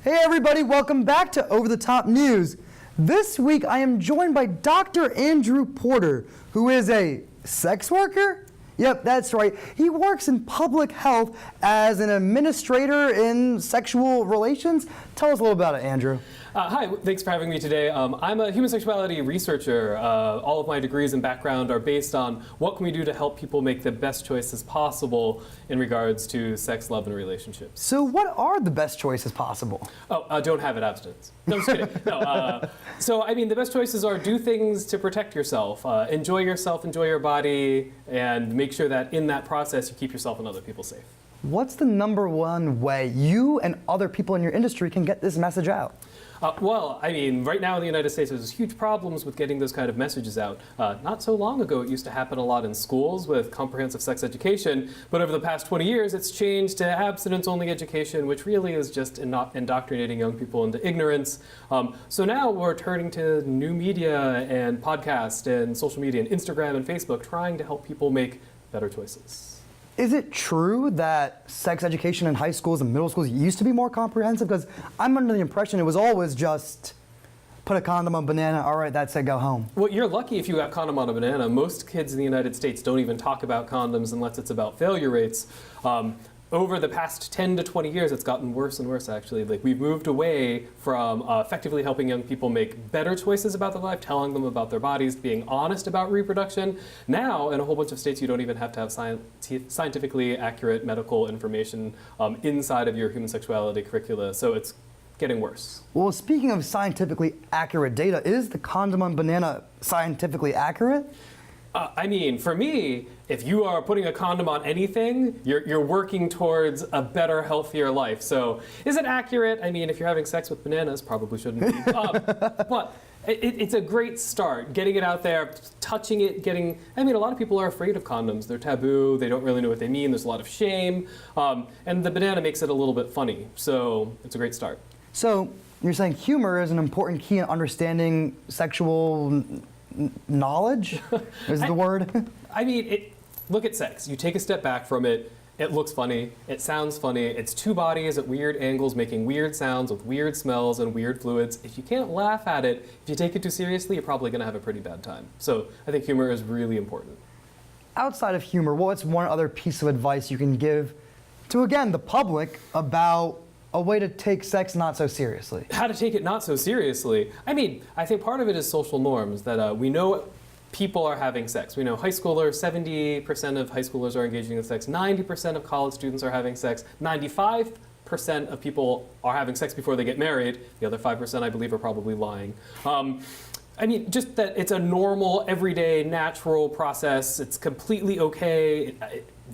Hey everybody, welcome back to Over the Top News. This week I am joined by Dr. Andrew Porter, who is a sex worker? Yep, that's right. He works in public health as an administrator in sexual relations. Tell us a little about it, Andrew. Hi, thanks for having me today. I'm a human sexuality researcher. All of my degrees and background are based on what can we do to help people make the best choices possible in regards to sex, love, and relationships. So what are the best choices possible? Don't have it, abstinence. No, I'm just kidding. No, the best choices are do things to protect yourself, enjoy your body, and make sure that in that process you keep yourself and other people safe. What's the number one way you and other people in your industry can get this message out? Right now in the United States, there's huge problems with getting those kind of messages out. Not so long ago, it used to happen a lot in schools with comprehensive sex education, but over the past 20 years, it's changed to abstinence-only education, which really is just indoctrinating young people into ignorance. So now we're turning to new media and podcasts and social media and Instagram and Facebook, trying to help people make better choices. Is it true that sex education in high schools and middle schools used to be more comprehensive? Because I'm under the impression it was always just put a condom on a banana, all right, that's it, go home. Well, you're lucky if you got condom on a banana. Most kids in the United States don't even talk about condoms unless it's about failure rates. Over the past 10 to 20 years, it's gotten worse and worse, actually. Like, we've moved away from effectively helping young people make better choices about their life, telling them about their bodies, being honest about reproduction. Now, in a whole bunch of states, you don't even have to have scientifically accurate medical information inside of your human sexuality curricula, so it's getting worse. Well, speaking of scientifically accurate data, is the condom on banana scientifically accurate? For me, if you are putting a condom on anything, you're working towards a better, healthier life. So is it accurate? If you're having sex with bananas, probably shouldn't be. But it's a great start, getting it out there, touching it, a lot of people are afraid of condoms. They're taboo, they don't really know what they mean, there's a lot of shame, and the banana makes it a little bit funny. So it's a great start. So you're saying humor is an important key in understanding sexual knowledge is the word? Look at sex. You take a step back from it. It looks funny. It sounds funny. It's two bodies at weird angles making weird sounds with weird smells and weird fluids. If you can't laugh at it, if you take it too seriously, you're probably going to have a pretty bad time. So I think humor is really important. Outside of humor, what's one other piece of advice you can give to, again, the public about a way to take sex not so seriously? How to take it not so seriously? I think part of it is social norms, that we know people are having sex. We know high schoolers, 70% of high schoolers are engaging in sex, 90% of college students are having sex, 95% of people are having sex before they get married. The other 5%, I believe, are probably lying. Just that it's a normal, everyday, natural process. It's completely okay.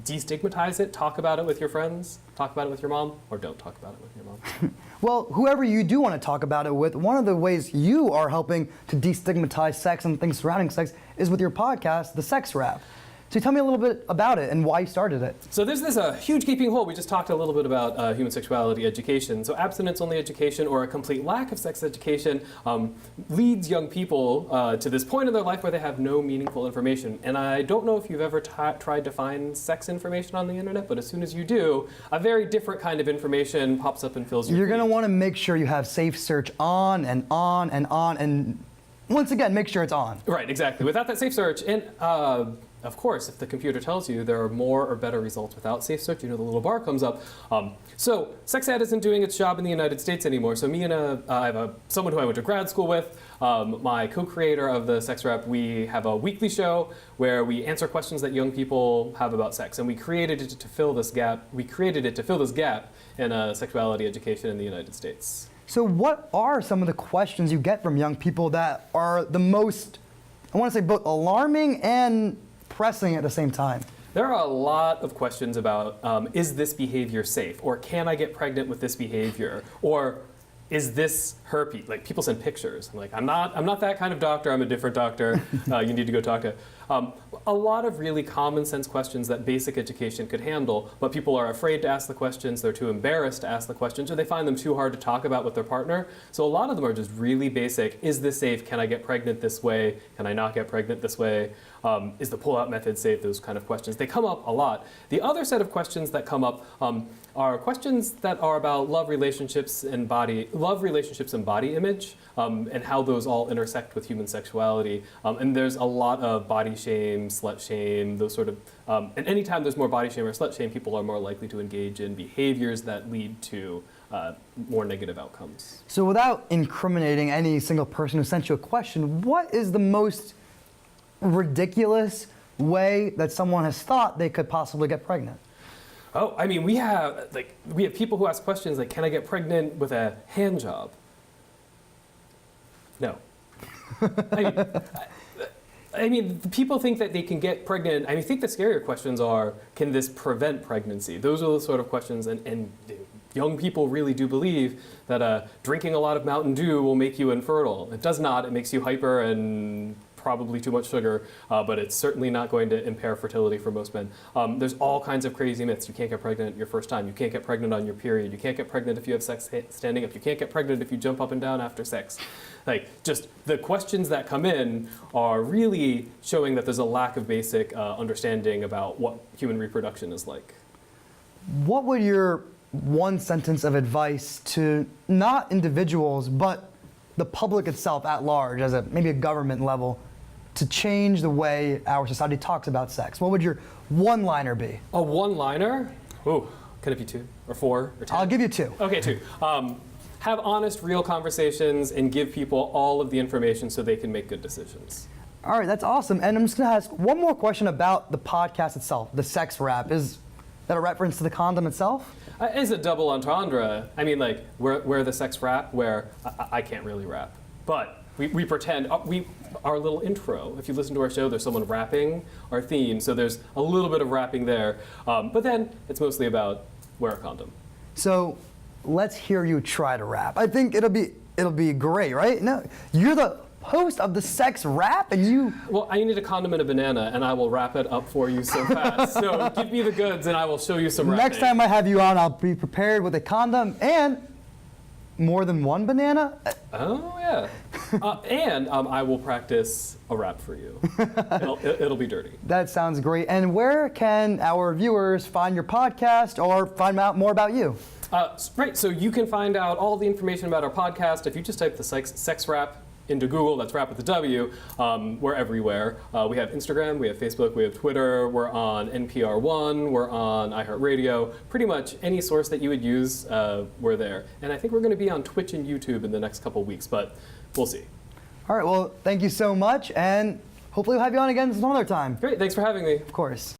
Destigmatize it, talk about it with your friends, talk about it with your mom, or don't talk about it with your mom. Well, whoever you do want to talk about it with, one of the ways you are helping to destigmatize sex and things surrounding sex is with your podcast, The Sex Wrap. So tell me a little bit about it and why you started it. So there's this huge gaping hole. We just talked a little bit about human sexuality education. So abstinence-only education or a complete lack of sex education leads young people to this point in their life where they have no meaningful information. And I don't know if you've ever tried to find sex information on the internet, but as soon as you do, a very different kind of information pops up and fills your feed. You're going to want to make sure you have safe search on and on and on, and once again, make sure it's on. Right, exactly. Without that safe search, and of course, if the computer tells you there are more or better results without safe search, the little bar comes up. So sex ed isn't doing its job in the United States anymore. So me and I have someone who I went to grad school with, my co-creator of the Sex Rep. We have a weekly show where we answer questions that young people have about sex, and we created it to fill this gap. We created it to fill this gap in sexuality education in the United States. So what are some of the questions you get from young people that are the most, I want to say, both alarming and pressing at the same time? There are a lot of questions about, is this behavior safe? Or can I get pregnant with this behavior? Or is this herpes? Like, people send pictures. I'm like, I'm not that kind of doctor. I'm a different doctor. You need to go talk to. A lot of really common sense questions that basic education could handle, but people are afraid to ask the questions. They're too embarrassed to ask the questions, or they find them too hard to talk about with their partner. So a lot of them are just really basic. Is this safe? Can I get pregnant this way? Can I not get pregnant this way? Is the pull-out method safe? Those kind of questions. They come up a lot. The other set of questions that come up are questions that are about love relationships and body image, and how those all intersect with human sexuality. And there's a lot of body shame, slut shame, those sort of. And anytime there's more body shame or slut shame, people are more likely to engage in behaviors that lead to more negative outcomes. So without incriminating any single person who sent you a question, what is the most ridiculous way that someone has thought they could possibly get pregnant? Oh, I mean, we have people who ask questions like, "Can I get pregnant with a hand job?" No. I mean, people think that they can get pregnant. I think the scarier questions are, can this prevent pregnancy? Those are the sort of questions, and young people really do believe that drinking a lot of Mountain Dew will make you infertile. It does not. It makes you hyper and probably too much sugar, but it's certainly not going to impair fertility for most men. There's all kinds of crazy myths. You can't get pregnant your first time. You can't get pregnant on your period. You can't get pregnant if you have sex standing up. You can't get pregnant if you jump up and down after sex. Just the questions that come in are really showing that there's a lack of basic understanding about what human reproduction is like. What would your one sentence of advice to not individuals, but the public itself at large, as maybe a government level, to change the way our society talks about sex? What would your one-liner be? A one-liner? Ooh, could it be 2 or 4 or 10? I'll give you 2. Okay, 2. Have honest, real conversations and give people all of the information so they can make good decisions. All right, that's awesome. And I'm just going to ask one more question about the podcast itself, the sex rap. Is that a reference to the condom itself? It's a double entendre. I mean, we're the sex rap where I can't really rap. But we pretend, our little intro, if you listen to our show, there's someone rapping our theme, so there's a little bit of rapping there. But then it's mostly about wear a condom. So let's hear you try to rap. I think it'll be great, right? No, you're the host of the sex rap, and you... Well, I need a condom and a banana, and I will wrap it up for you so fast. So give me the goods, and I will show you some rapping. Next time I have you on, I'll be prepared with a condom and more than one banana. Oh, yeah. And I will practice a rap for you. It'll be dirty. That sounds great. And where can our viewers find your podcast or find out more about you? Right, so you can find out all the information about our podcast if you just type the sex rap into Google. That's rap with a W. We're everywhere. We have Instagram, we have Facebook, we have Twitter, we're on NPR One, we're on iHeartRadio. Pretty much any source that you would use, we're there. And I think we're going to be on Twitch and YouTube in the next couple weeks, but we'll see. All right, well, thank you so much, and hopefully we'll have you on again some other time. Great, thanks for having me. Of course.